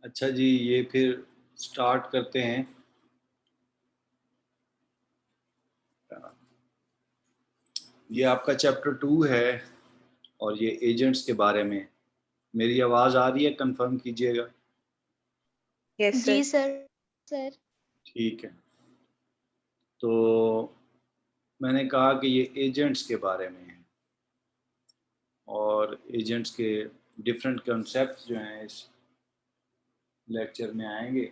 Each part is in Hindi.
अच्छा जी, ये फिर स्टार्ट करते हैं। ये आपका चैप्टर 2 है और ये एजेंट्स के बारे में। मेरी आवाज़ आ रही है? कंफर्म कीजिएगा। यस जी सर। सर। सर। ठीक है। तो मैंने कहा कि ये एजेंट्स के बारे में है और एजेंट्स के डिफरेंट कॉन्सेप्ट्स जो हैं इस लेक्चर में आएंगे,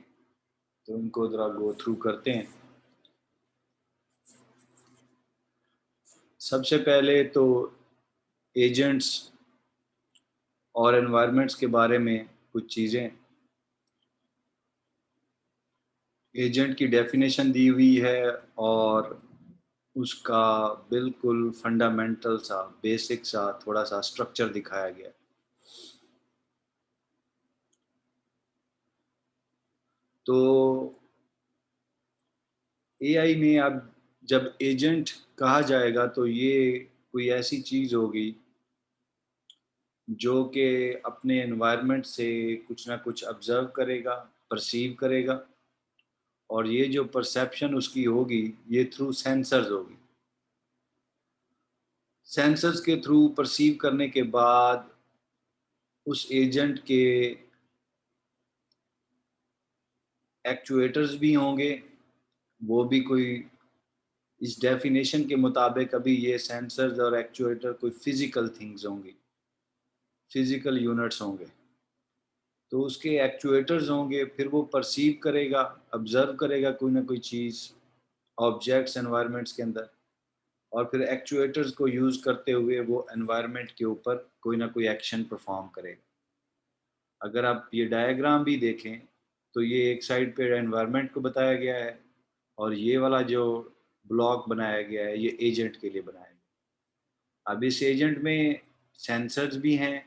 तो उनको ज़रा गो थ्रू करते हैं। सबसे पहले तो एजेंट्स और एनवायरनमेंट्स के बारे में कुछ चीज़ें। एजेंट की डेफिनेशन दी हुई है और उसका बिल्कुल फंडामेंटल सा, बेसिक सा थोड़ा सा स्ट्रक्चर दिखाया गया है। तो एआई में अब जब एजेंट कहा जाएगा तो ये कोई ऐसी चीज़ होगी जो कि अपने एनवायरनमेंट से कुछ ना कुछ ऑब्जर्व करेगा, परसीव करेगा, और ये जो परसेप्शन उसकी होगी ये थ्रू सेंसर्स होगी। सेंसर्स के थ्रू परसीव करने के बाद उस एजेंट के एक्चुएटर्स भी होंगे, वो भी कोई इस डेफिनेशन के मुताबिक अभी ये सेंसर्स और एक्चुएटर कोई फिजिकल थिंग्स होंगी, फिजिकल यूनिट्स होंगे। तो उसके एक्चुएटर्स होंगे, फिर वो परसीव करेगा, ऑब्जर्व करेगा कोई ना कोई चीज़, ऑब्जेक्ट्स एनवायरनमेंट्स के अंदर, और फिर एक्चुएटर्स को यूज़ करते हुए वो एनवायरनमेंट के ऊपर कोई ना कोई एक्शन परफॉर्म करेगा। अगर आप ये डायग्राम भी देखें तो ये एक साइड पे एनवायरनमेंट को बताया गया है और ये वाला जो ब्लॉक बनाया गया है ये एजेंट के लिए बनाया गया है। अब इस एजेंट में सेंसर्स भी हैं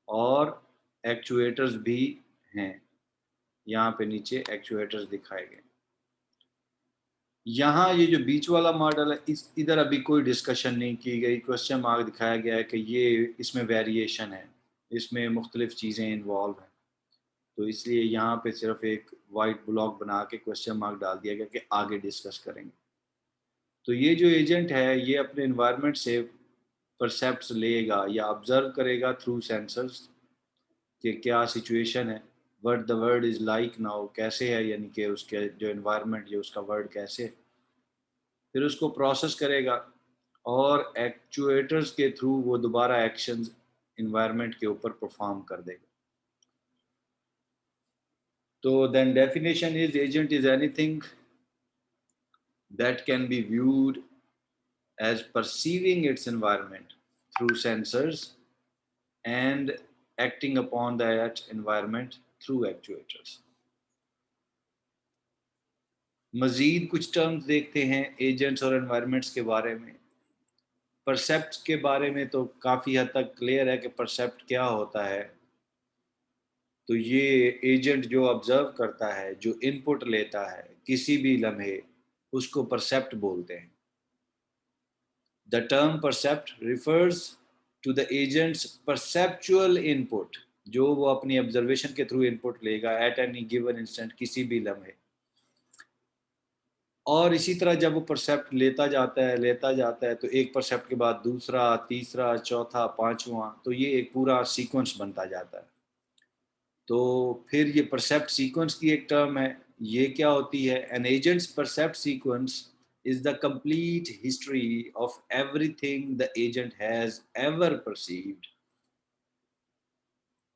और एक्चुएटर्स भी हैं। यहाँ पे नीचे एक्चुएटर्स दिखाए गए। यहाँ ये जो बीच वाला मॉडल है, इस इधर अभी कोई डिस्कशन नहीं की गई, क्वेश्चन मार्क दिखाया गया है कि ये इसमें वेरिएशन है, इसमें मुख्तलिफ चीज़ें इन्वॉल्व हैं। तो इसलिए यहाँ पे सिर्फ एक वाइट ब्लॉक बना के क्वेश्चन मार्क डाल दिया गया कि आगे डिस्कस करेंगे। तो ये जो एजेंट है ये अपने इन्वायरमेंट से परसेप्ट्स लेगा या ऑब्जर्व करेगा थ्रू सेंसर्स कि क्या सिचुएशन है, what the word is like now, कैसे है, यानी कि उसके जो इन्वायरमेंट ये उसका वर्ड कैसे है। फिर उसको प्रोसेस करेगा और एक्चुएटर्स के थ्रू वो दोबारा एक्शंस इन्वायरमेंट के ऊपर परफॉर्म कर देगा। तो then definition is agent is anything that can be viewed as perceiving its environment through sensors and acting upon that environment through actuators. मजीद कुछ टर्म्स देखते हैं एजेंट्स और एनवायरनमेंट्स के बारे में। परसेप्ट के बारे में तो काफ़ी हद तक क्लियर है कि परसेप्ट क्या होता है। तो ये एजेंट जो ऑब्जर्व करता है, जो इनपुट लेता है किसी भी लम्हे, उसको परसेप्ट बोलते हैं। The term percept refers to the agent's perceptual input, जो वो अपनी ऑब्जर्वेशन के थ्रू इनपुट लेगा एट एनी गिवन इंस्टेंट, किसी भी लम्हे। और इसी तरह जब वो परसेप्ट लेता जाता है तो एक परसेप्ट के बाद दूसरा, तीसरा, चौथा, पांचवा, तो ये एक पूरा सीक्वेंस बनता जाता है। तो फिर ये परसेप्ट सीक्वेंस की एक टर्म है, ये क्या होती है? An agent's percept sequence is the complete history of everything the agent has ever perceived.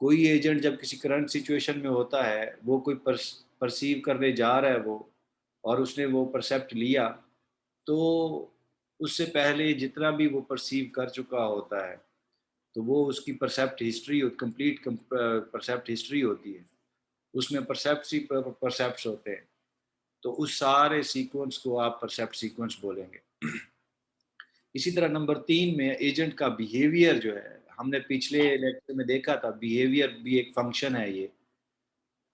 कोई एजेंट जब किसी करंट सिचुएशन में होता है, वो कोई परसीव करने जा रहा है वो, और उसने वो परसेप्ट लिया, तो उससे पहले जितना भी वो परसीव कर चुका होता है, तो वो उसकी परसेप्ट हिस्ट्री, कंप्लीट परसेप्ट हिस्ट्री होती है। उसमें परसेप्ट ही परसेप्ट होते हैं। तो उस सारे सीक्वेंस को आप परसेप्ट सीक्वेंस बोलेंगे। इसी तरह नंबर 3 में एजेंट का बिहेवियर जो है, हमने पिछले लेक्चर में देखा था, बिहेवियर भी एक फंक्शन है। ये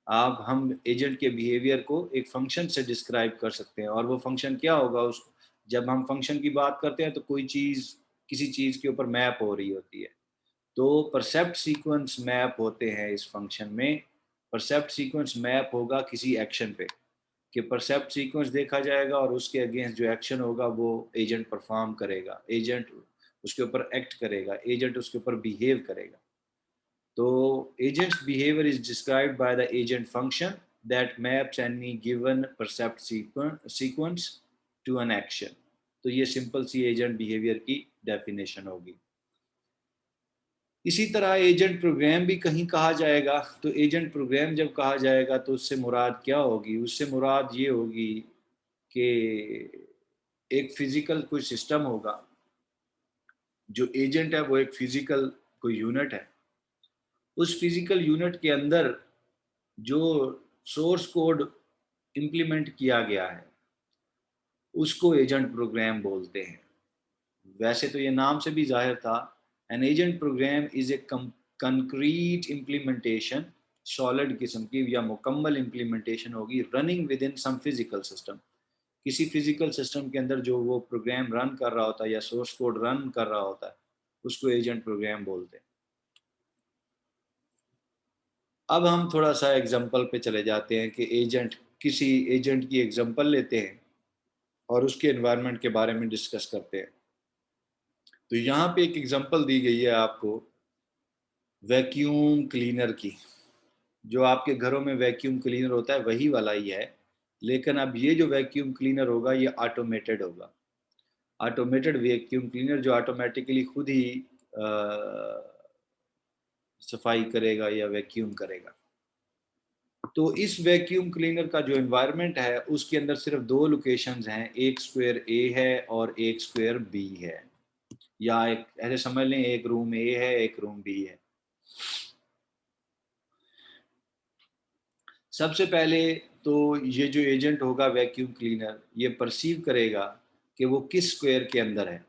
आप हम एजेंट के बिहेवियर को एक फंक्शन से डिस्क्राइब कर सकते हैं, और वो फंक्शन क्या होगा, उस जब हम फंक्शन की बात करते हैं तो कोई चीज़ किसी चीज़ के ऊपर मैप हो रही होती है, तो परसेप्ट सीक्वेंस मैप होते हैं इस फंक्शन में, परसेप्ट सीक्वेंस मैप होगा किसी एक्शन पे, कि परसेप्ट सीक्वेंस देखा जाएगा और उसके अगेंस्ट जो एक्शन होगा वो एजेंट परफॉर्म करेगा, एजेंट उसके ऊपर एक्ट करेगा, एजेंट उसके ऊपर बिहेव करेगा। तो agent's behavior is described by the agent function that maps any given percept sequence to an action। तो ये सिंपल सी एजेंट बिहेवियर की डेफिनेशन होगी। इसी तरह एजेंट प्रोग्राम भी कहीं कहा जाएगा, तो एजेंट प्रोग्राम जब कहा जाएगा तो उससे मुराद क्या होगी? उससे मुराद ये होगी कि एक फिजिकल कोई सिस्टम होगा, जो एजेंट है वो एक फिजिकल कोई यूनिट है, उस फिजिकल यूनिट के अंदर जो सोर्स कोड इम्प्लीमेंट किया गया है उसको एजेंट प्रोग्राम बोलते हैं। वैसे तो ये नाम से भी जाहिर था, an agent program is a concrete implementation, solid किस्म की या मुकम्मल इम्प्लीमेंटेशन होगी running within some physical system. किसी फिजिकल सिस्टम के अंदर जो वो प्रोग्राम रन कर रहा होता है या सोर्स कोड रन कर रहा होता है उसको एजेंट प्रोग्राम बोलते हैं। अब हम थोड़ा सा एग्जांपल पे चले जाते हैं कि एजेंट, किसी एजेंट की एग्जांपल लेते हैं और उसके एनवायरनमेंट के बारे में डिस्कस करते हैं। तो यहाँ पे एक एग्जांपल दी गई है आपको वैक्यूम क्लीनर की। जो आपके घरों में वैक्यूम क्लीनर होता है वही वाला ही है, लेकिन अब ये जो वैक्यूम क्लीनर होगा ये ऑटोमेटेड होगा। ऑटोमेटेड वैक्यूम क्लीनर जो ऑटोमेटिकली खुद ही सफाई करेगा या वैक्यूम करेगा। तो इस वैक्यूम क्लीनर का जो एनवायरनमेंट है उसके अंदर सिर्फ दो लोकेशंस हैं, एक स्क्वायर ए है और एक स्क्वायर बी है, या एक ऐसे समझ लें एक रूम ए है एक रूम बी है। सबसे पहले तो ये जो एजेंट होगा वैक्यूम क्लीनर ये परसीव करेगा कि वो किस स्क्वायर के अंदर है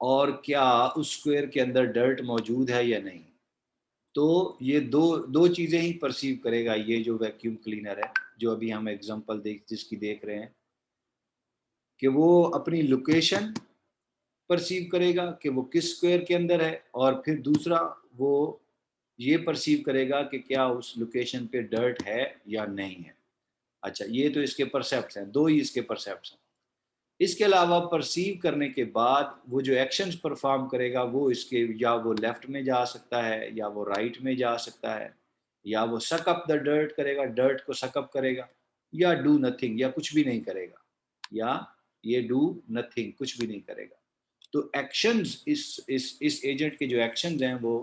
और क्या उस स्क्वायर के अंदर डर्ट मौजूद है या नहीं। तो ये दो दो चीज़ें ही परसीव करेगा ये जो वैक्यूम क्लीनर है, जो अभी हम एग्जांपल जिसकी देख रहे हैं, कि वो अपनी लोकेशन परसीव करेगा कि वो किस स्क्वायर के अंदर है, और फिर दूसरा वो ये परसीव करेगा कि क्या उस लोकेशन पे डर्ट है या नहीं है। अच्छा, ये तो इसके परसेप्ट्स हैं, दो ही इसके परसेप्ट्स हैं। इसके अलावा परसीव करने के बाद वो जो एक्शंस परफॉर्म करेगा वो इसके, या वो लेफ्ट में जा सकता है या वो राइट में जा सकता है, या वो सक अप द डर्ट करेगा, डर्ट को सकअप करेगा, या डू नथिंग, या कुछ भी नहीं करेगा, या ये डू नथिंग कुछ भी नहीं करेगा। तो एक्शंस इस एजेंट के जो एक्शंस हैं वो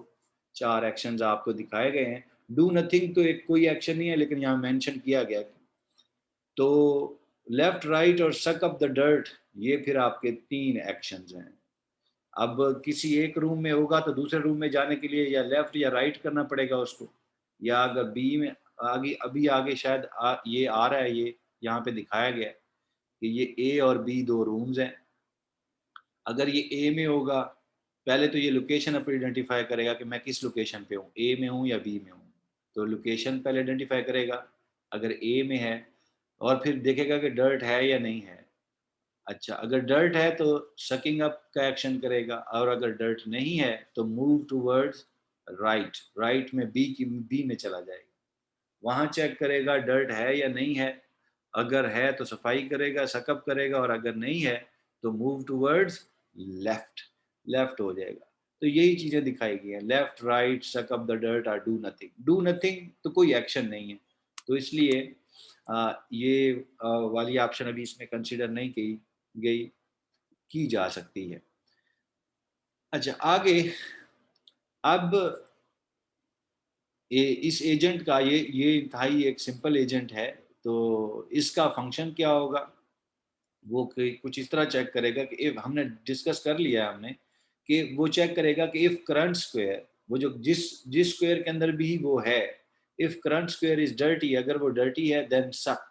चार एक्शंस आपको दिखाए गए हैं। डू नथिंग तो एक कोई एक्शन नहीं है, लेकिन यहाँ मेंशन किया गया। तो लेफ्ट राइट और सक अप द डर्ट ये फिर आपके तीन एक्शंस हैं। अब किसी एक रूम में होगा तो दूसरे रूम में जाने के लिए या लेफ्ट या राइट करना पड़ेगा उसको, या अगर बी में आगे, अभी आगे शायद ये आ रहा है, ये यहाँ पे दिखाया गया है कि ये ए और बी दो रूम्स हैं। अगर ये ए में होगा, पहले तो ये लोकेशन अपनी आइडेंटिफाई करेगा कि मैं किस लोकेशन पे हूँ, ए में हूँ या बी में हूँ। तो लोकेशन पहले आइडेंटिफाई करेगा अगर ए में है, और फिर देखेगा कि डर्ट है या नहीं है। अच्छा, अगर डर्ट है तो सकिंग अप का एक्शन करेगा, और अगर डर्ट नहीं है तो मूव टूवर्ड्स राइट, राइट में बी में चला जाएगा। वहाँ चेक करेगा डर्ट है या नहीं है, अगर है तो सफाई करेगा, सकअप करेगा, और अगर नहीं है तो मूव टूवर्ड्स लेफ्ट, लेफ्ट हो जाएगा। तो यही चीज़ें दिखाई गई हैं, left right suck up the dirt और डू नथिंग। डू नथिंग तो कोई एक्शन नहीं है, तो इसलिए ये वाली ऑप्शन अभी इसमें कंसिडर नहीं की गई, की जा सकती है। अच्छा, आगे अब इस एजेंट का ये इंतहाई एक सिंपल एजेंट है, तो इसका फंक्शन क्या होगा? वो कुछ इस तरह चेक करेगा कि इफ, हमने डिस्कस कर लिया है हमने, कि वो चेक करेगा कि इफ करंट स्क्वायर, वो जो जिस जिस स्क्वायर के अंदर भी वो है, if current square is dirty, अगर वो डर्टी है देन सक,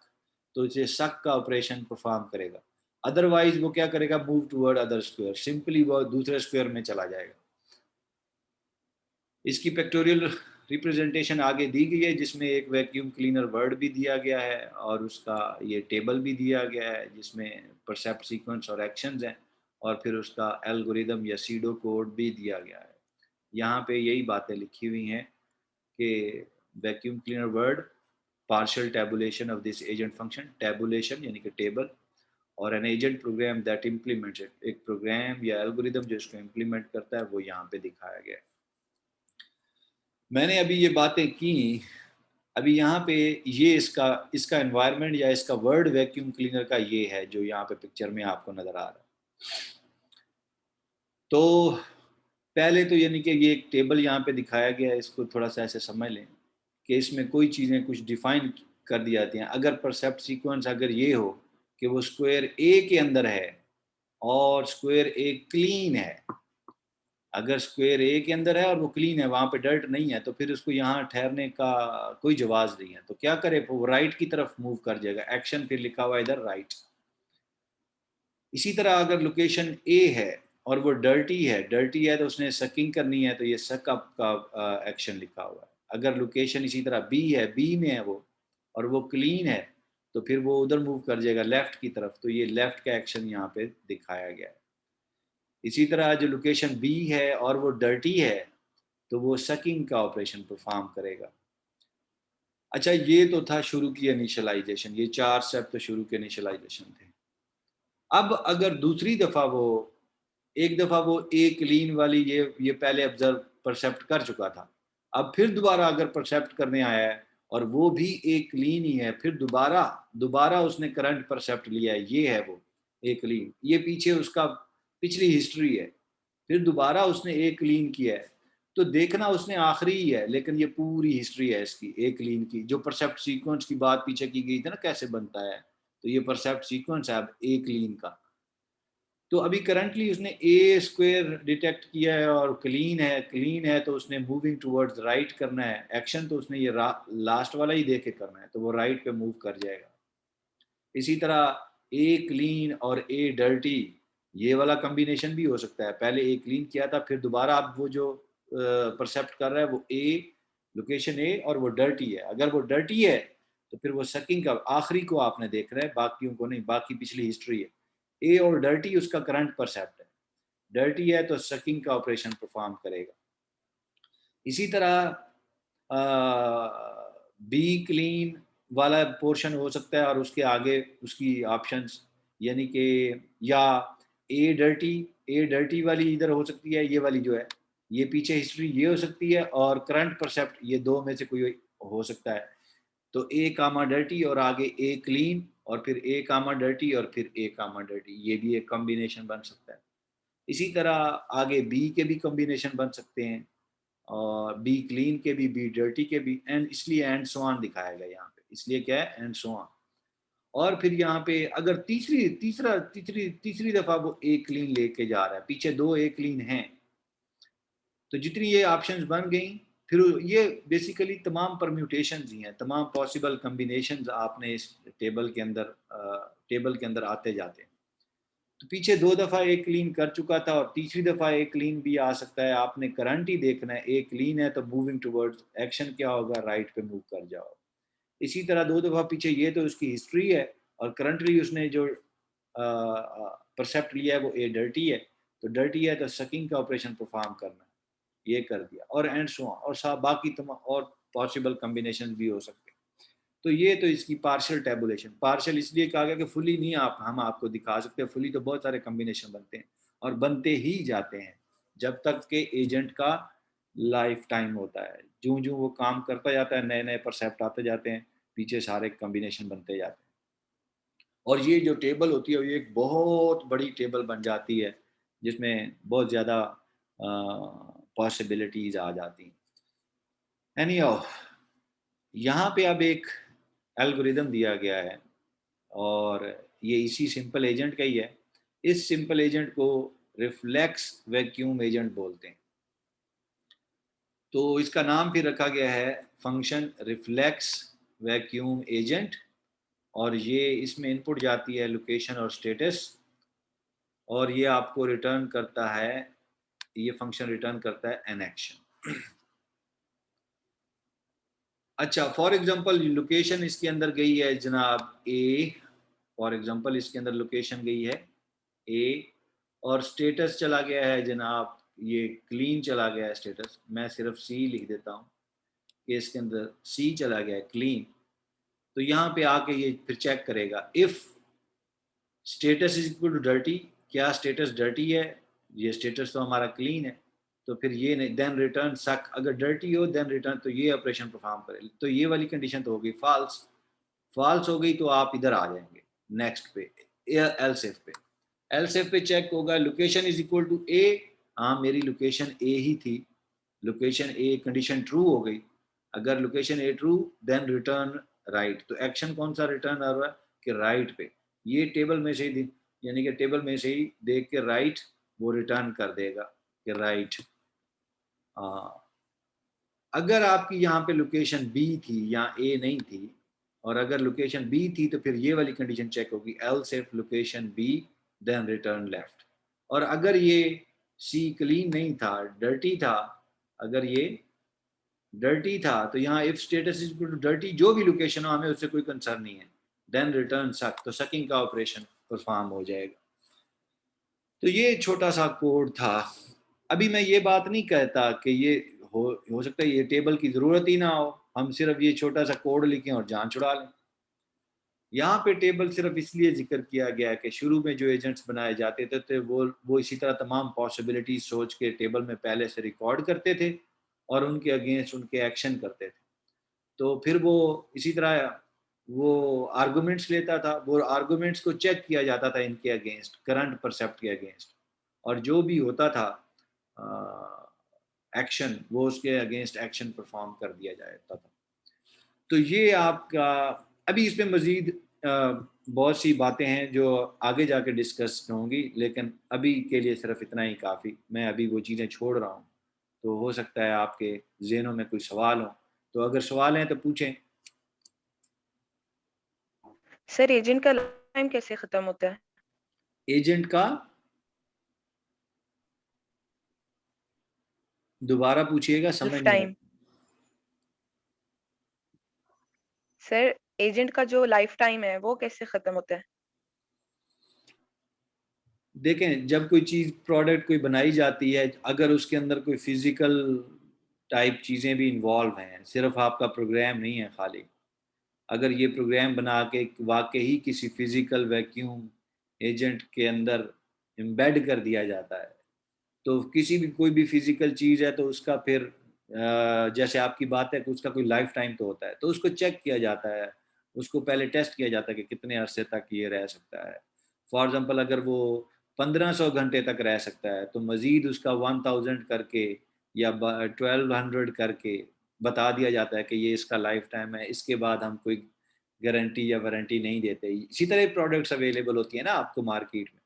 तो इसे सक का ऑपरेशन परफॉर्म करेगा। अदरवाइज वो क्या करेगा? Move toward other square, simply वो दूसरे स्क्वायर में चला जाएगा। इसकी पिक्टोरियल रिप्रेजेंटेशन आगे दी गई है, जिसमें एक वैक्यूम क्लीनर वर्ड भी दिया गया है और उसका ये टेबल भी दिया गया है जिसमें परसेप्ट सीक्वेंस और एक्शंस हैं, और फिर उसका एल्गोरिदम या सीडो कोड भी दिया गया है। यहाँ पे यही बातें लिखी हुई हैं कि vacuum cleaner world, partial tabulation of this agent function, tabulation यानी कि टेबल, और an agent program that implements it, एक प्रोग्राम या एल्गोरिदम जो इसको इम्प्लीमेंट करता है वो यहाँ पे दिखाया गया है। मैंने अभी ये बातें की, अभी यहाँ पे ये इसका इसका एनवायरनमेंट या इसका वर्ड वैक्यूम क्लीनर का ये है जो यहाँ पे पिक्चर में आपको नजर आ रहा है। तो पहले तो यानी कि ये एक टेबल यहाँ पे दिखाया गया है, इसको थोड़ा सा ऐसे समझ लें कि इसमें कोई चीज़ें कुछ डिफाइन कर दी जाती हैं। अगर परसेप्ट सीक्वेंस अगर ये हो कि वो स्क्वायर ए के अंदर है और स्क्वायर ए क्लीन है, अगर स्क्वायर ए के अंदर है और वो क्लीन है, वहाँ पे डर्ट नहीं है, तो फिर उसको यहाँ ठहरने का कोई जवाज़ नहीं है। तो क्या करे, वो राइट की तरफ मूव कर जाएगा, एक्शन फिर लिखा हुआ इधर राइट। इसी तरह अगर लोकेशन ए है और वो डर्टी है तो उसने सकिंग करनी है, तो ये सक अप का एक्शन लिखा हुआ है। अगर लोकेशन इसी तरह बी है, बी में है वो और वो क्लीन है, तो फिर वो उधर मूव कर जाएगा लेफ्ट की तरफ, तो ये लेफ्ट का एक्शन यहाँ पे दिखाया गया है। इसी तरह जो लोकेशन बी है और वो डर्टी है, तो वो सकिंग का ऑपरेशन परफॉर्म करेगा। अच्छा, ये तो था शुरू की इनिशियलाइजेशन, ये 4 स्टेप तो शुरू के इनिशियलाइजेशन थे। अब अगर दूसरी दफ़ा वो एक दफ़ा वो ए क्लीन वाली ये पहले ऑब्जर्व परसेप्ट कर चुका था, अब फिर दोबारा अगर परसेप्ट करने आया है और वो भी ए क्लीन ही है, फिर दोबारा दोबारा उसने करंट परसेप्ट लिया है, ये है वो ए क्लीन, ये पीछे उसका पिछली हिस्ट्री है, फिर दोबारा उसने ए क्लीन किया है, तो देखना उसने आखिरी ही है, लेकिन ये पूरी हिस्ट्री है इसकी ए क्लीन की। जो परसेप्ट सीक्वेंस की बात पीछे की गई थी ना कैसे बनता है, तो ये परसेप्ट सीक्वेंस है अब ए क्लीन का। तो अभी करंटली उसने ए स्क्वायर डिटेक्ट किया है और क्लीन है तो उसने मूविंग टुवर्ड्स राइट करना है, एक्शन तो उसने ये लास्ट वाला ही देख के करना है, तो वो राइट पे मूव कर जाएगा। इसी तरह ए क्लीन और ए डर्टी, ये वाला कॉम्बिनेशन भी हो सकता है, पहले ए क्लीन किया था फिर दोबारा आप वो जो परसेप्ट कर रहा है वो ए लोकेशन ए और वो डर्टी है, अगर वो डर्टी है तो फिर वो सकिंग का आखिरी को आपने देख रहा है, बाकियों को नहीं, बाकी पिछली हिस्ट्री है। ए और डर्टी उसका करंट परसेप्ट है, डर्टी है तो सकिंग का ऑपरेशन परफॉर्म करेगा। इसी तरह बी क्लीन वाला पोर्शन हो सकता है और उसके आगे उसकी ऑप्शंस, यानी कि या ए डर्टी वाली इधर हो सकती है, ये वाली जो है ये पीछे हिस्ट्री ये हो सकती है, और करंट परसेप्ट ये दो में से कोई हो सकता है। तो ए कामा डर्टी और आगे ए क्लीन और फिर ए कामा डर्टी और फिर ए कामा डर्टी, ये भी एक कॉम्बिनेशन बन सकता है। इसी तरह आगे बी के भी कॉम्बिनेशन बन सकते हैं और बी क्लीन के भी, बी डर्टी के भी, एंड इसलिए एंड सो ऑन दिखाया गया यहाँ पे, इसलिए क्या है एंड सो ऑन। और फिर यहाँ पे अगर तीसरी दफा वो ए क्लीन लेके जा रहा है, पीछे दो ए क्लीन हैं, तो जितनी ये ऑप्शंस बन गई, फिर ये बेसिकली तमाम परम्यूटेशंस ही हैं, तमाम पॉसिबल कम्बिनेशंस आपने इस टेबल के अंदर आते जाते हैं। तो पीछे दो दफ़ा एक क्लीन कर चुका था और तीसरी दफ़ा एक क्लीन भी आ सकता है, आपने करंट ही देखना है, एक क्लीन है तो मूविंग टुवर्ड्स एक्शन क्या होगा, राइट पे मूव कर जाओ। इसी तरह दो दफ़ा पीछे, ये तो उसकी हिस्ट्री है, और करंटली उसने जो परसेप्ट लिया है वो ए डर्टी है, तो डर्टी है तो सकिंग का ऑपरेशन परफॉर्म करना है, ये कर दिया, और एंड सो ऑन, और बाकी तमाम और पॉसिबल कम्बिनेशन भी हो सकते हैं। तो ये तो इसकी पार्शियल टेबुलेशन, पार्शियल इसलिए कहा गया कि फुली नहीं आप हम आपको दिखा सकते, फुली तो बहुत सारे कम्बिनेशन बनते हैं और बनते ही जाते हैं जब तक के एजेंट का लाइफ टाइम होता है। जूं जूं वो काम करता जाता है, नए नए परसेप्ट आते जाते हैं, पीछे सारे कम्बिनेशन बनते जाते हैं, और ये जो टेबल होती है ये एक बहुत बड़ी टेबल बन जाती है जिसमें बहुत ज़्यादा पॉसिबिलिटीज़ आ जाती हैं। एनी यहाँ पे अब एक एल्गोरिदम दिया गया है और ये इसी सिंपल एजेंट का ही है। इस सिंपल एजेंट को रिफ्लेक्स वैक्यूम एजेंट बोलते हैं। तो इसका नाम भी रखा गया है फंक्शन रिफ्लेक्स वैक्यूम एजेंट, और ये इसमें इनपुट जाती है लोकेशन और स्टेटस, और ये आपको रिटर्न करता है, ये फंक्शन रिटर्न करता है एन एक्शन। अच्छा, फॉर एग्जांपल लोकेशन इसके अंदर गई है जनाब ए, फॉर एग्जांपल इसके अंदर लोकेशन गई है ए, और स्टेटस चला गया है जनाब, ये क्लीन चला गया है स्टेटस, मैं सिर्फ सी लिख देता हूँ, केस के अंदर सी चला गया क्लीन, तो यहाँ पे आके ये फिर चेक करेगा if status is equal to dirty, क्या स्टेटस डर्टी है, ये स्टेटस तो हमारा क्लीन है, तो फिर ये नहीं, देन रिटर्न सक, अगर डर्टी हो देन रिटर्न, तो ये ऑपरेशन परफॉर्म करे, तो ये वाली कंडीशन तो होगी फॉल्स। फॉल्स हो गई तो आप इधर आ जाएंगे नेक्स्ट पे, एल्स इफ पे। एल्स इफ पे चेक होगा लोकेशन इज इक्वल टू ए, हाँ मेरी लोकेशन ए ही थी, लोकेशन ए कंडीशन ट्रू हो गई, अगर लोकेशन ए ट्रू देन रिटर्न राइट, तो एक्शन कौन सा रिटर्न आ रहा है कि राइट पे, ये टेबल में से ही, यानी कि टेबल में से ही देख के राइट वो रिटर्न कर देगा कि राइट। अगर आपकी यहाँ पे लोकेशन बी थी या ए नहीं थी, और अगर लोकेशन बी थी तो फिर ये वाली कंडीशन चेक होगी else if location B then return left, और अगर ये सी क्लीन नहीं था डर्टी था, अगर ये डर्टी था तो यहाँ if status is equal to dirty, जो भी लोकेशन हो हमें उससे कोई कंसर्न नहीं है, देन रिटर्न सक, तो सकिंग का ऑपरेशन परफॉर्म हो जाएगा। तो ये छोटा सा कोड था। अभी मैं ये बात नहीं कहता कि ये हो सकता है ये टेबल की जरूरत ही ना हो, हम सिर्फ ये छोटा सा कोड लिखें और जान छुड़ा लें। यहाँ पे टेबल सिर्फ इसलिए जिक्र किया गया है कि शुरू में जो एजेंट्स बनाए जाते थे तो वो इसी तरह तमाम पॉसिबिलिटी सोच के टेबल में पहले से रिकॉर्ड करते थे और उनके अगेंस्ट उनके एक्शन करते थे, तो फिर वो इसी तरह वो आर्गुमेंट्स लेता था, वो आर्गुमेंट्स को चेक किया जाता था इनके अगेंस्ट, करंट परसेप्ट के अगेंस्ट, और जो भी होता था एक्शन वो उसके अगेंस्ट एक्शन परफॉर्म कर दिया जाता था। तो ये आपका, अभी इसमें मजीद बहुत सी बातें हैं जो आगे जाके डिस्कस होंगी, लेकिन अभी के लिए सिर्फ इतना ही काफ़ी, मैं अभी वो चीज़ें छोड़ रहा हूँ, तो हो सकता है आपके जहनों में कोई सवाल हो, तो अगर सवाल हैं तो पूछें। सर एजेंट का टाइम कैसे खत्म होता है? एजेंट का दोबारा पूछिएगा, समझ लाइफ नहीं आया। टाइम। सर एजेंट का जो लाइफ टाइम है वो कैसे खत्म होता है? देखें जब कोई चीज़ प्रोडक्ट कोई बनाई जाती है, अगर उसके अंदर कोई फिजिकल टाइप चीज़ें भी इन्वॉल्व हैं, सिर्फ आपका प्रोग्राम नहीं है खाली, अगर ये प्रोग्राम बना के वाकई ही किसी फिजिकल वैक्यूम एजेंट के अंदर एम्बेड कर दिया जाता है, तो किसी भी कोई भी फिजिकल चीज़ है तो उसका फिर जैसे आपकी बात है कि उसका कोई लाइफ टाइम तो होता है, तो उसको चेक किया जाता है, उसको पहले टेस्ट किया जाता है कि कितने अरसे तक ये रह सकता है। फॉर एग्जांपल अगर वो 1500 घंटे तक रह सकता है तो मज़ीद उसका 1000 करके या 1200 करके बता दिया जाता है कि ये इसका लाइफ टाइम है, इसके बाद हम कोई गारंटी या वारंटी नहीं देते। इसी तरह प्रोडक्ट्स अवेलेबल होती है ना आपको मार्केट में,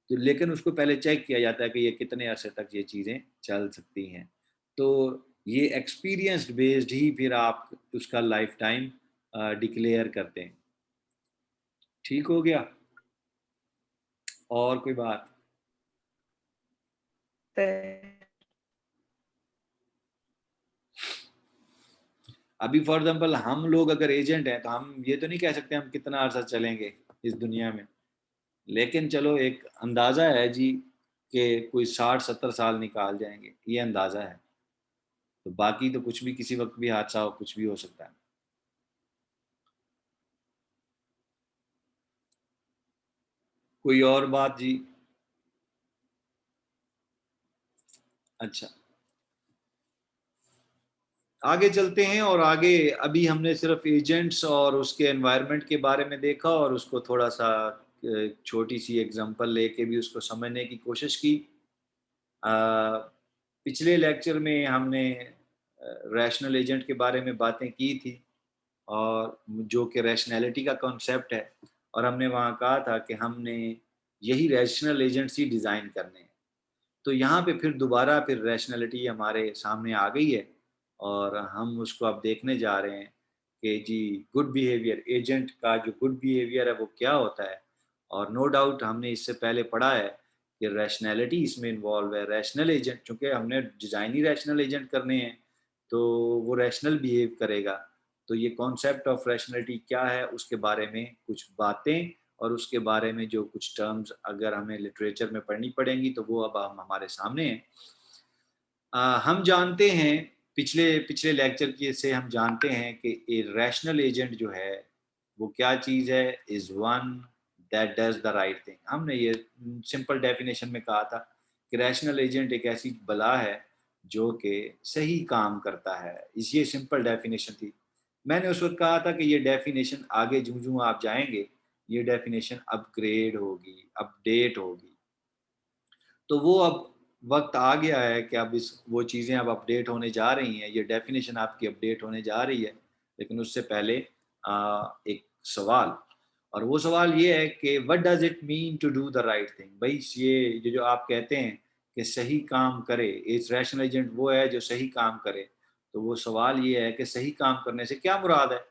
तो लेकिन उसको पहले चेक किया जाता है कि ये कितने अरसे तक ये चीज़ें चल सकती हैं, तो ये एक्सपीरियंस बेस्ड ही फिर आप उसका लाइफ टाइम डिक्लेयर करते हैं। ठीक हो गया, और कोई बात? सर अभी फॉर एग्जांपल हम लोग अगर एजेंट हैं तो हम ये तो नहीं कह सकते हम कितना अरसा चलेंगे इस दुनिया में, लेकिन चलो एक अंदाज़ा है जी कि कोई 60-70 साल निकाल जाएंगे, ये अंदाज़ा है, तो बाकी तो कुछ भी किसी वक्त भी हादसा हो, कुछ भी हो सकता है। कोई और बात जी? अच्छा, आगे चलते हैं, और आगे अभी हमने सिर्फ एजेंट्स और उसके एनवायरनमेंट के बारे में देखा और उसको थोड़ा सा छोटी सी एग्जांपल लेके भी उसको समझने की कोशिश की। पिछले लेक्चर में हमने रैशनल एजेंट के बारे में बातें की थी, और जो कि रैशनैलिटी का कॉन्सेप्ट है, और हमने वहाँ कहा था कि हमने यही रैशनल एजेंट्स ही डिज़ाइन करने हैं। तो यहाँ पे फिर दोबारा फिर रैशनैलिटी हमारे सामने आ गई है, और हम उसको अब देखने जा रहे हैं कि जी गुड बिहेवियर, एजेंट का जो गुड बिहेवियर है वो क्या होता है। और नो डाउट हमने इससे पहले पढ़ा है कि रैशनैलिटी इसमें इन्वॉल्व है, रैशनल एजेंट, चूँकि हमने डिज़ाइन ही रैशनल एजेंट करने हैं तो वो रैशनल बिहेव करेगा। तो ये कॉन्सेप्ट ऑफ रैशनैलिटी क्या है उसके बारे में कुछ बातें, और उसके बारे में जो कुछ टर्म्स अगर हमें लिटरेचर में पढ़नी पड़ेंगी तो वो अब हम हमारे सामने हैं। हम जानते हैं पिछले पिछले लेक्चर की से हम जानते हैं कि ए रैशनल एजेंट जो है वो क्या चीज़ है, is one that does the right thing. हमने ये सिंपल डेफिनेशन में कहा था कि रैशनल एजेंट एक ऐसी बला है जो कि सही काम करता है। इस ये सिंपल डेफिनेशन थी। मैंने उस वक़्त कहा था कि ये डेफिनेशन आगे जूँ-जूँ आप जाएँगे, ये डेफिनेशन अपग्रेड होगी, अपडेट होगी। तो वो अब वक़्त आ गया है कि अब इस वो चीज़ें अब अपडेट होने जा रही हैं, ये डेफ़िनिशन आपकी अपडेट होने जा रही है। लेकिन उससे पहले एक सवाल, और वो सवाल ये है कि what does it mean to do the right thing? भई ये जो आप कहते हैं कि सही काम करे, इस रैशनल एजेंट वो है जो सही काम करे। तो वो सवाल ये है कि सही काम करने से क्या मुराद है?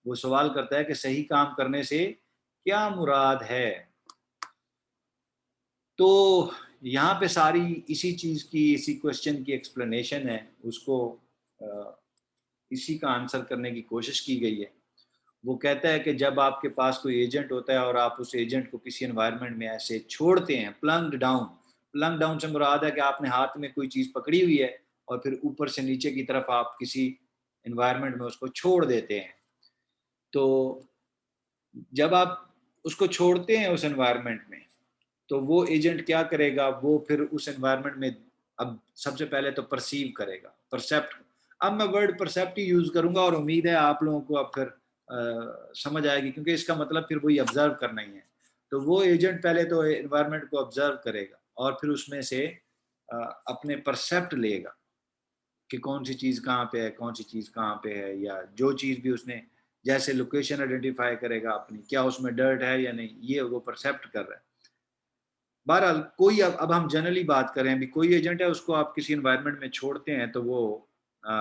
वो सवाल करता है कि सही काम करने से क्या मुराद है? तो यहाँ पे सारी इसी चीज़ की, इसी क्वेश्चन की एक्सप्लेनेशन है, उसको अ, इसी का आंसर करने की कोशिश की गई है। वो कहता है कि जब आपके पास कोई एजेंट होता है और आप उस एजेंट को किसी एनवायरनमेंट में ऐसे छोड़ते हैं, प्लंग्ड डाउन से मुराद है कि आपने हाथ में कोई चीज़ पकड़ी हुई है और फिर ऊपर से नीचे की तरफ आप किसी एनवायरनमेंट में उसको छोड़ देते हैं। तो जब आप उसको छोड़ते हैं उस एनवायरनमेंट में, तो वो एजेंट क्या करेगा, वो फिर उस एनवायरनमेंट में अब सबसे पहले तो परसीव करेगा, परसेप्ट। अब मैं वर्ड परसेप्ट ही यूज़ करूँगा और उम्मीद है आप लोगों को अब फिर समझ आएगी, क्योंकि इसका मतलब फिर वही ऑब्ज़र्व करना ही है। तो वो एजेंट पहले तो एनवायरनमेंट को ऑब्ज़र्व करेगा और फिर उसमें से अ, अपने परसेप्ट लेगा कि कौन-सी चीज़ कहाँ पे है, कौन-सी चीज़ कहाँ पे है, या जो चीज़ भी उसने जैसे लोकेशन आइडेंटिफ़ाई करेगा अपनी, क्या उसमें डर्ट है या नहीं, ये वो परसेप्ट कर रहा है। बहरहाल कोई अब हम जनरली बात करें, अभी कोई एजेंट है उसको आप किसी एनवायरनमेंट में छोड़ते हैं तो वो अ,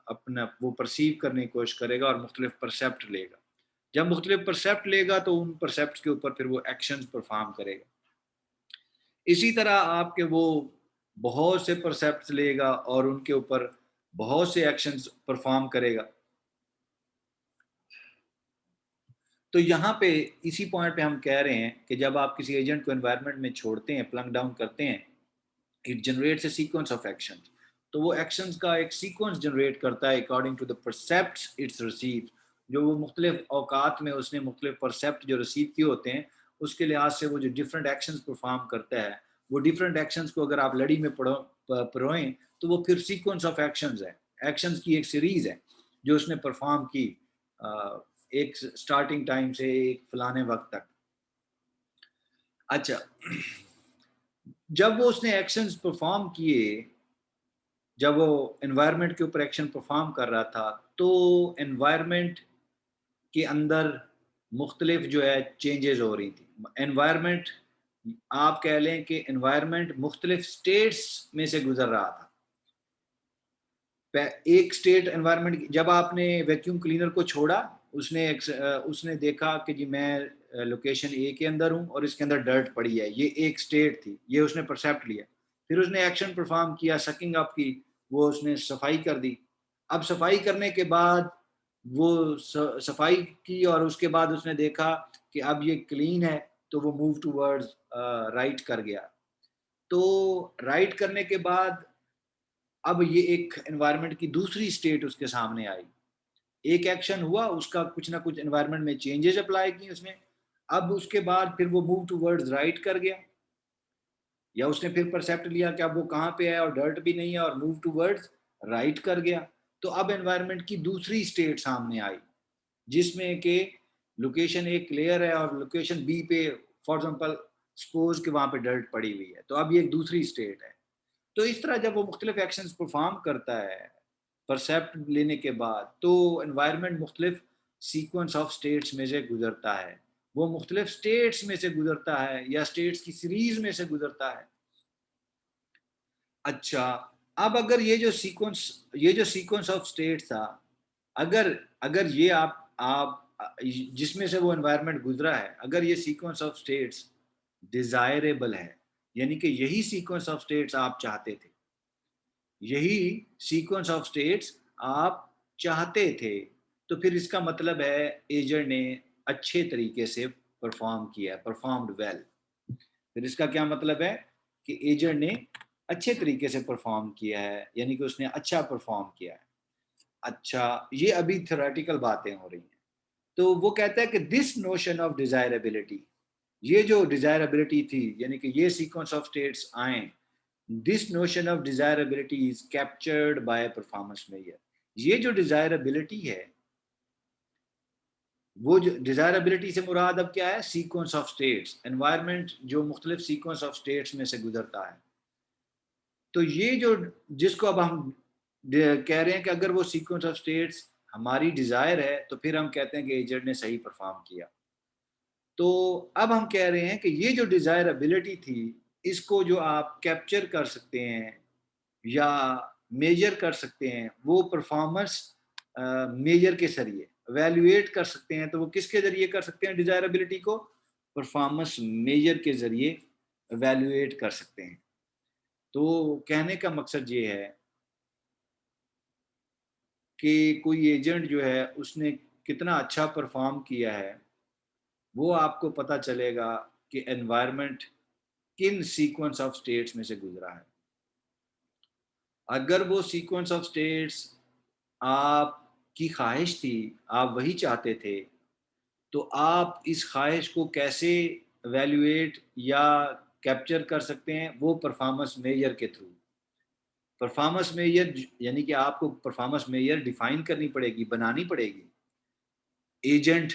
अपना वो परसीव करने की कोशिश करेगा और मुख्तलिफ परसेप्ट लेगा। जब मुख्तलिफ परसेप्ट लेगा तो उन परसेप्ट के ऊपर फिर वो एक्शंस परफॉर्म करेगा। इसी तरह आपके वो बहुत से परसेप्ट्स लेगा और उनके ऊपर बहुत से एक्शंस परफॉर्म करेगा। तो यहाँ पे इसी पॉइंट पे हम कह रहे हैं कि जब आप किसी एजेंट को एनवायरनमेंट में छोड़ते हैं, प्लंग डाउन करते हैं, it generates a sequence of actions. तो वो एक्शंस का एक सीक्वेंस जनरेट करता है according to the percepts it's received. जो वो मुख्तलिफ औकात में उसने मुख्तलिफ परसेप्ट जो रिसीव किए होते हैं, उसके लिहाज से वो जो डिफरेंट एक्शंस परफॉर्म करता है, वो डिफरेंट एक्शंस को अगर आप लड़ी में पढ़ोएं तो वो फिर सीक्वेंस ऑफ एक्शंस है, एक्शंस की एक सीरीज है जो उसने परफॉर्म की एक स्टार्टिंग टाइम से एक फलाने वक्त तक। अच्छा, जब वो उसने एक्शंस परफॉर्म किए, जब वो एनवायरनमेंट के ऊपर एक्शन परफॉर्म कर रहा था, तो एनवायरनमेंट के अंदर मुख्तलिफ जो है चेंजेस हो रही थी। एनवायरनमेंट, आप कह लें कि एनवायरनमेंट मुख्तलिफ स्टेट्स में से गुजर रहा था। एक स्टेट एनवायरनमेंट, जब आपने वैक्यूम क्लीनर को छोड़ा, उसने देखा कि जी मैं लोकेशन ए के अंदर हूँ और इसके अंदर डर्ट पड़ी है, ये एक स्टेट थी, ये उसने परसेप्ट लिया। फिर उसने एक्शन परफॉर्म किया, सकिंग अप की, वो उसने सफाई कर दी। अब सफाई करने के बाद वो सफाई की और उसके बाद उसने देखा कि अब ये क्लीन है, तो वो मूव टूवर्ड्स राइट कर गया। तो राइट करने के बाद अब ये एक एनवायरनमेंट की दूसरी स्टेट उसके सामने आई। एक एक्शन हुआ, उसका कुछ ना कुछ एनवायरनमेंट में चेंजेस अप्लाई की उसने। अब उसके बाद फिर वो मूव टूवर्ड्स राइट कर गया, या उसने फिर परसेप्ट लिया कि अब वो कहाँ पे है और डर्ट भी नहीं है और मूव टूवर्ड्स राइट कर गया। तो अब एनवायरनमेंट की दूसरी स्टेट सामने आई, जिसमें कि लोकेशन ए क्लियर है और लोकेशन बी पे फॉर एग्जांपल सपोज कि वहाँ पे डर्ट पड़ी हुई है, तो अब ये एक दूसरी स्टेट है। तो इस तरह जब वो मुख्तलिफ एक्शंस परफॉर्म करता है परसेप्ट लेने के बाद, तो एनवायरनमेंट मुख्तलिफ सीक्वेंस ऑफ स्टेट्स में से गुजरता है। वो मुख्तलिफ स्टेट्स में से गुजरता है या स्टेट्स की सीरीज में से गुजरता है। अच्छा, अब अगर ये जो सीक्वेंस ऑफ स्टेट था, अगर अगर ये आप जिसमें से वो एनवायरनमेंट गुजरा है, अगर ये सीक्वेंस ऑफ स्टेट्स डिजायरेबल है, यानी कि यही सीक्वेंस ऑफ स्टेट्स आप चाहते थे, यही सीक्वेंस ऑफ स्टेट्स आप चाहते थे, तो फिर इसका मतलब है एजेंट ने अच्छे तरीके से परफॉर्म किया, परफॉर्म्ड वेल। फिर इसका क्या मतलब है कि एजेंट ने अच्छे तरीके से परफॉर्म किया है, यानी कि उसने अच्छा परफॉर्म किया है। अच्छा, ये अभी थ्योरेटिकल बातें हो रही हैं। तो वो कहता है कि दिस नोशन ऑफ डिजायरेबिलिटी, ये जो डिजायरेबिलिटी थी, यानी कि ये सीक्वेंस ऑफ स्टेट्स आए, this notion of desirability is captured by performance measure. ये जो डिजायरेबिलिटी है, वो जो डिजायरेबिलिटी से मुराद अब क्या है, सीक्वेंस ऑफ स्टेट्स, एनवायरनमेंट जो मुख्तलिफ सीक्वेंस ऑफ स्टेट्स में से गुजरता है। तो ये जो, जिसको अब हम कह रहे हैं कि अगर वो सीक्वेंस ऑफ स्टेट्स हमारी डिजायर है, तो फिर हम कहते हैं कि एजेंट ने सही परफॉर्म किया। तो अब हम कह रहे हैं कि ये जो डिजायरेबिलिटी थी, इसको जो आप कैप्चर कर सकते हैं या मेजर कर सकते हैं, वो परफॉर्मेंस मेजर के जरिए एवेल्युएट कर सकते हैं। तो वो किसके जरिए कर सकते हैं डिजायरेबिलिटी को? परफॉर्मेंस मेजर के जरिए एवेल्युएट कर सकते हैं। तो कहने का मकसद ये है कि कोई एजेंट जो है उसने कितना अच्छा परफॉर्म किया है, वो आपको पता चलेगा कि एनवायरनमेंट किन सीक्वेंस ऑफ स्टेट्स में से गुजरा है। अगर वो सीक्वेंस ऑफ स्टेट्स आपकी ख्वाहिश थी, आप वही चाहते थे, तो आप इस ख्वाहिश को कैसे एवेल्युएट या कैप्चर कर सकते हैं? वो परफॉर्मेंस मेजर के थ्रू। परफॉर्मेंस मेजर यानी कि आपको परफॉर्मेंस मेजर डिफाइन करनी पड़ेगी, बनानी पड़ेगी। एजेंट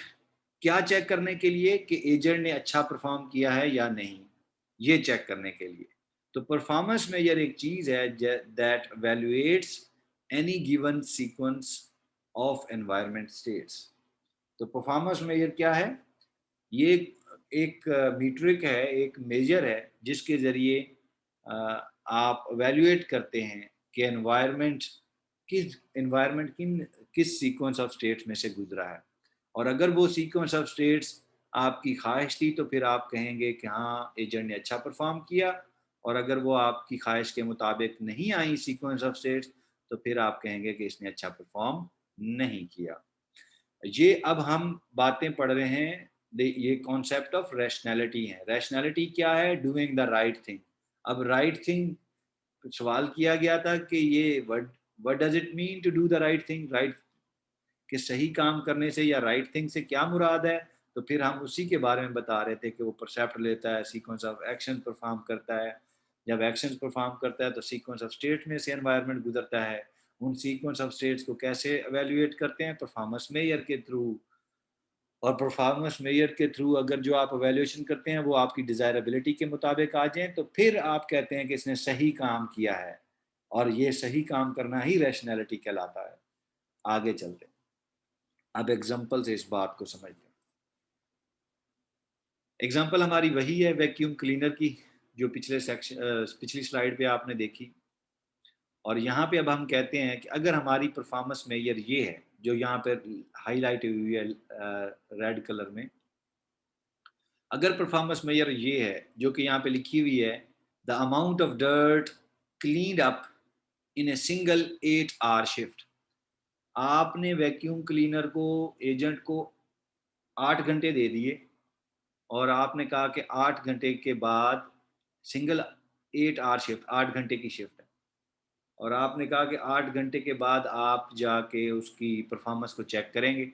क्या चेक करने के लिए कि एजेंट ने अच्छा परफॉर्म किया है या नहीं, ये चेक करने के लिए। तो परफॉर्मेंस मेजर एक चीज है that evaluates any given sequence of environment states. तो परफॉर्मेंस मेजर क्या है? ये एक मीट्रिक है, एक मेजर है, जिसके जरिए आप एवेल्युएट करते हैं कि एनवायरनमेंट किस सीक्वेंस ऑफ स्टेट्स में से गुजरा है। और अगर वो सीक्वेंस ऑफ स्टेट्स आपकी ख्वाहिश थी, तो फिर आप कहेंगे कि हाँ, एजेंट ने अच्छा परफॉर्म किया। और अगर वो आपकी ख्वाहिश के मुताबिक नहीं आई सीक्वेंस ऑफ स्टेट्स, तो फिर आप कहेंगे कि इसने अच्छा परफॉर्म नहीं किया। ये अब हम बातें पढ़ रहे हैं, ये कॉन्सेप्ट ऑफ रैशनैलिटी है। रैशनैलिटी क्या है? Doing the right thing. अब राइट थिंग, सवाल किया गया था कि ये what does it mean to do the right thing, right कि सही काम करने से या राइट थिंग से क्या मुराद है? तो फिर हम उसी के बारे में बता रहे थे कि वो परसेप्ट लेता है, सीक्वेंस ऑफ एक्शन परफॉर्म करता है। जब एक्शन परफॉर्म करता है तो सीक्वेंस ऑफ स्टेट में से एनवायरनमेंट गुजरता है। उन सीक्वेंस ऑफ स्टेट्स को कैसे एवेल्युएट करते हैं? परफॉर्मेंस मेजर के थ्रू। और परफॉर्मेंस मेजर के थ्रू अगर जो आप एवेल्युएशन करते हैं वो आपकी डिजायरेबिलिटी के मुताबिक आ जाए, तो फिर आप कहते हैं कि इसने सही काम किया है। और ये सही काम करना ही रैशनैलिटी कहलाता है। आगे चलते हैं, अब एग्जाम्पल से इस बात को समझते हैं। एग्जाम्पल हमारी वही है वैक्यूम क्लीनर की, जो पिछली स्लाइड पे आपने देखी। और यहाँ पे अब हम कहते हैं कि अगर हमारी परफॉर्मेंस मेजर ये है, जो यहाँ पर हाईलाइट हुई है रेड कलर में, अगर परफॉर्मेंस मेजर ये है जो कि यहाँ पे लिखी हुई है, the amount of dirt cleaned up in a single 8 hour shift. आपने वैक्यूम क्लीनर को, एजेंट को 8 घंटे दे दिए, और आपने कहा कि 8 घंटे के बाद, सिंगल 8 आवर शिफ्ट, 8 घंटे की शिफ्ट है, और आपने कहा कि 8 घंटे के बाद आप जाके उसकी परफॉर्मेंस को चेक करेंगे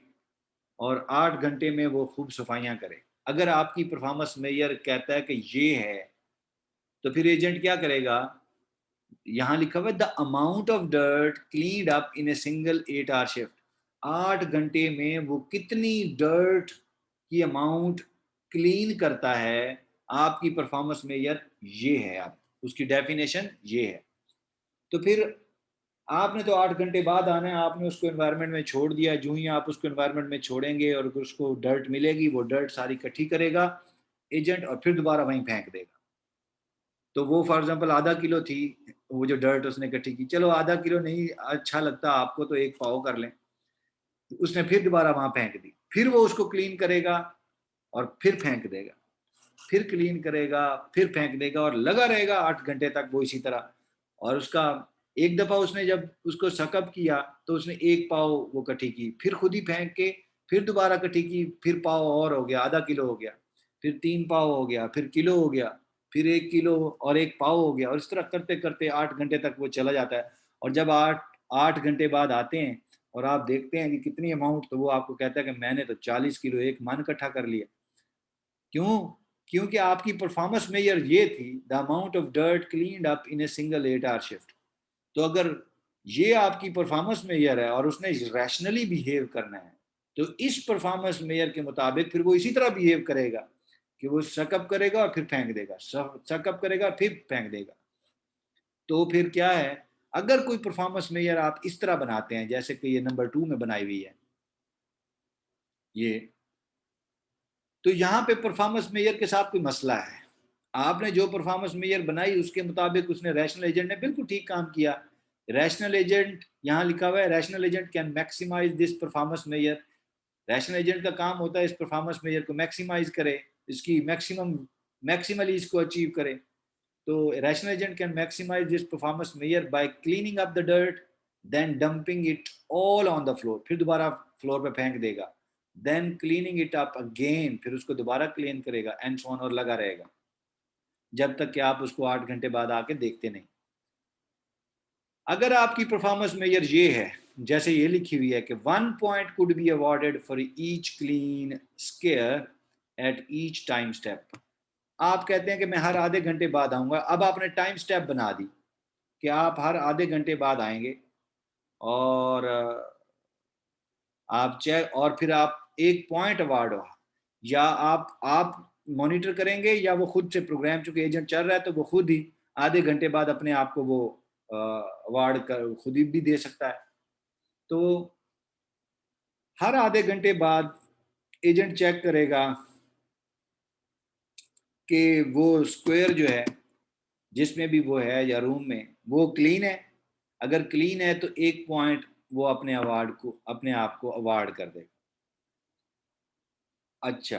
और 8 घंटे में वो खूब सफाइयाँ करे। अगर आपकी परफॉर्मेंस मेजर कहता है कि ये है, तो फिर एजेंट क्या करेगा? यहाँ लिखा हुआ है the amount of dirt cleaned up in a single 8 hour shift. 8 घंटे में वो कितनी डर्ट की अमाउंट क्लीन करता है, आपकी परफॉर्मेंस मेजर ये है। आप उसकी डेफिनेशन ये है। तो फिर आपने तो 8 घंटे बाद आना है, आपने उसको एनवायरनमेंट में छोड़ दिया। जो ही आप उसको एनवायरनमेंट में छोड़ेंगे और उसको डर्ट मिलेगी, वो डर्ट सारी इकट्ठी करेगा एजेंट, और फिर दोबारा वहीं फेंक देगा। तो वो फॉर एग्जांपल आधा किलो थी, वो जो डर्ट उसने इकट्ठी की, चलो आधा किलो नहीं अच्छा लगता आपको तो 1 पाव कर लें, तो उसने फिर दोबारा वहां फेंक दी। फिर वो उसको क्लीन करेगा और फिर फेंक देगा, फिर क्लीन करेगा, फिर फेंक देगा, और लगा रहेगा 8 घंटे तक वो इसी तरह। और उसका एक दफा उसने जब उसको सकअप किया, तो उसने 1 पाव वो इकट्ठी की, फिर खुद ही फेंक के फिर दोबारा इकट्ठी की, फिर पाव और हो गया, आधा किलो हो गया, फिर 3 पाव हो गया, फिर किलो हो गया, फिर 1 किलो और 1 पाव हो गया, और इस तरह करते करते 8 घंटे तक वो चला जाता है। और जब 8 घंटे बाद आते हैं और आप देखते हैं कि कितनी अमाउंट, तो वो आपको कहता है कि मैंने तो 40 किलो एक मन इकट्ठा कर लिया। क्यों? क्योंकि आपकी परफॉर्मेंस मेजर ये थी, the amount of dirt cleaned up in a single 8 hour shift. तो अगर ये आपकी परफॉर्मेंस मेजर है और उसने रैशनली बिहेव करना है, तो इस परफॉर्मेंस मेजर के मुताबिक फिर वो इसी तरह बिहेव करेगा कि वो सकअप करेगा और फिर फेंक देगा, सकअप करेगा फिर फेंक देगा। तो फिर क्या है, अगर कोई परफॉर्मेंस मेजर आप इस तरह बनाते हैं जैसे कि ये नंबर 2 में बनाई हुई है ये, तो यहाँ पे परफॉर्मेंस मेजर के साथ कोई मसला है। आपने जो परफॉर्मेंस मेजर बनाई उसके मुताबिक उसने, रैशनल एजेंट ने बिल्कुल ठीक काम किया। रैशनल एजेंट यहाँ लिखा हुआ है, rational agent can maximise this performance measure. Rational agent का काम होता है इस परफॉर्मेंस मेजर को मैक्सिमाइज करे, इसकी मैक्सिमली इसको अचीव करे। तो rational agent can maximise this performance measure by cleaning up the dirt, then dumping it all on the floor, फिर दोबारा फ्लोर पे फेंक देगा, then cleaning it up again, फिर उसको दोबारा क्लीन करेगा, एंड सो ऑन, और लगा रहेगा जब तक कि आप उसको 8 घंटे बाद आके देखते नहीं। अगर आपकी परफॉर्मेंस मेजर ये है जैसे ये लिखी हुई है कि 1 point could be awarded for each clean square at each time step. आप कहते हैं कि मैं हर आधे घंटे बाद आऊंगा। अब आपने टाइम स्टेप बना दी कि आप हर आधे घंटे बाद आएंगे और आप चेक, और फिर आप 1 पॉइंट अवार्ड हो, या आप मॉनिटर करेंगे या वो खुद से प्रोग्राम, चूंकि एजेंट चल रहा है तो वो खुद ही आधे घंटे बाद अपने आप को वो अवार्ड खुद ही भी दे सकता है। तो हर आधे घंटे बाद एजेंट चेक करेगा कि वो स्क्वायर जो है जिसमें भी वो है या रूम में वो क्लीन है। अगर क्लीन है तो 1 पॉइंट वो अपने अवार्ड को, अपने आप को अवार्ड कर देगा। अच्छा,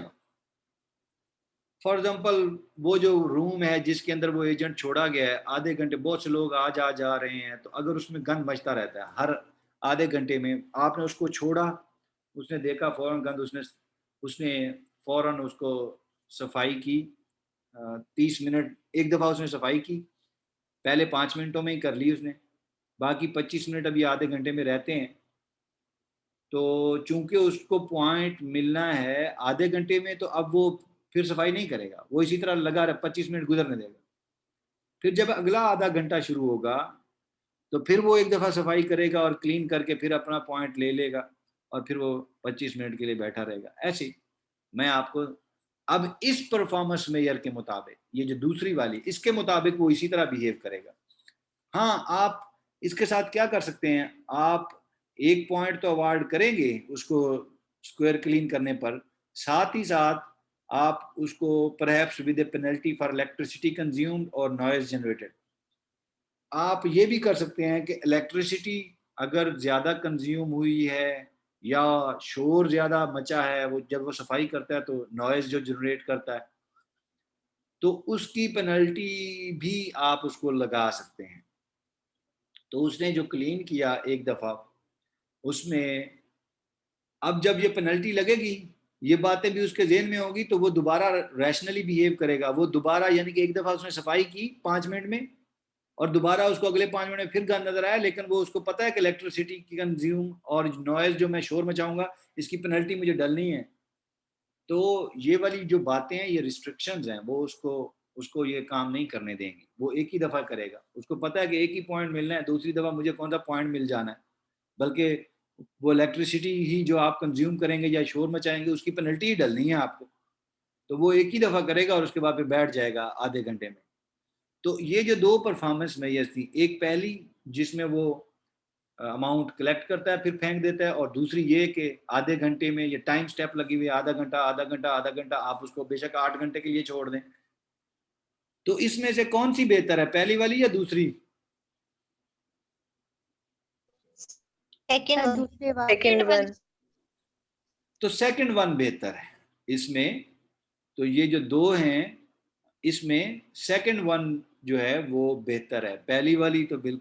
फॉर एग्जाम्पल वो जो रूम है जिसके अंदर वो एजेंट छोड़ा गया है, आधे घंटे बहुत से लोग आ जा रहे हैं, तो अगर उसमें गंद बचता रहता है हर आधे घंटे में, आपने उसको छोड़ा, उसने देखा फौरन गंद, उसने उसने फौरन उसको सफाई की। 30 मिनट एक दफ़ा उसने सफाई की, पहले 5 मिनटों में ही कर ली उसने, बाकी 25 मिनट अभी आधे घंटे में रहते हैं। तो चूंकि उसको पॉइंट मिलना है आधे घंटे में, तो अब वो फिर सफाई नहीं करेगा, वो इसी तरह लगा रहा, 25 मिनट गुजरने देगा। फिर जब अगला आधा घंटा शुरू होगा तो फिर वो एक दफ़ा सफाई करेगा और क्लीन करके फिर अपना पॉइंट ले लेगा, और फिर वो 25 मिनट के लिए बैठा रहेगा। ऐसे मैं आपको, अब इस परफॉर्मेंस मेजर के मुताबिक, ये जो दूसरी वाली, इसके मुताबिक वो इसी तरह बिहेव करेगा। हाँ, आप इसके साथ क्या कर सकते हैं, आप 1 पॉइंट तो अवार्ड करेंगे उसको स्क्वायर क्लीन करने पर, साथ ही साथ आप उसको perhaps with A penalty for electricity consumed और नॉइज जनरेटेड। आप ये भी कर सकते हैं कि इलेक्ट्रिसिटी अगर ज़्यादा कंज्यूम हुई है या शोर ज़्यादा मचा है, वो जब वो सफाई करता है तो नॉइज़ जो जनरेट करता है, तो उसकी पेनल्टी भी आप उसको लगा सकते हैं। तो उसने जो क्लीन किया एक दफ़ा, उसमें अब जब ये पेनल्टी लगेगी, ये बातें भी उसके जेहन में होगी, तो वो दोबारा रैशनली बिहेव करेगा। वो दोबारा, यानी कि एक दफ़ा उसने सफाई की 5 मिनट में, और दोबारा उसको अगले 5 मिनट में फिर गंद नजर आया, लेकिन वो उसको पता है कि इलेक्ट्रिसिटी की कंज्यूम और नॉइज जो मैं शोर मचाऊंगा, इसकी पेनल्टी मुझे डलनी है। तो ये वाली जो बातें हैं, ये रिस्ट्रिक्शंस हैं, वो उसको उसको ये काम नहीं करने देंगी। वो एक ही दफ़ा करेगा, उसको पता है कि एक ही पॉइंट मिलना है, दूसरी दफ़ा मुझे कौन सा पॉइंट मिल जाना है। बल्कि वो इलेक्ट्रिसिटी ही जो आप कंज्यूम करेंगे या शोर मचाएंगे, उसकी पेनल्टी ही डलनी है आपको। तो वो एक ही दफ़ा करेगा और उसके बाद फिर बैठ जाएगा आधे घंटे में। तो ये जो दो परफॉर्मेंस मेजर्स थी, एक पहली जिसमें वो अमाउंट कलेक्ट करता है फिर फेंक देता है, और दूसरी ये कि आधे घंटे में ये टाइम स्टेप लगी हुई है, आधा घंटा आधा घंटा आधा घंटा, आप उसको बेशक 8 घंटे के लिए छोड़ दें। तो इसमें से कौन सी बेहतर है, पहली वाली या दूसरी? Second one. तो सेकंड वन बेहतर है इसमें। तो ये जो दो हैं, इसमें सेकंड वन जो है वो बेहतर है, पहली वाली तो बिल्कुल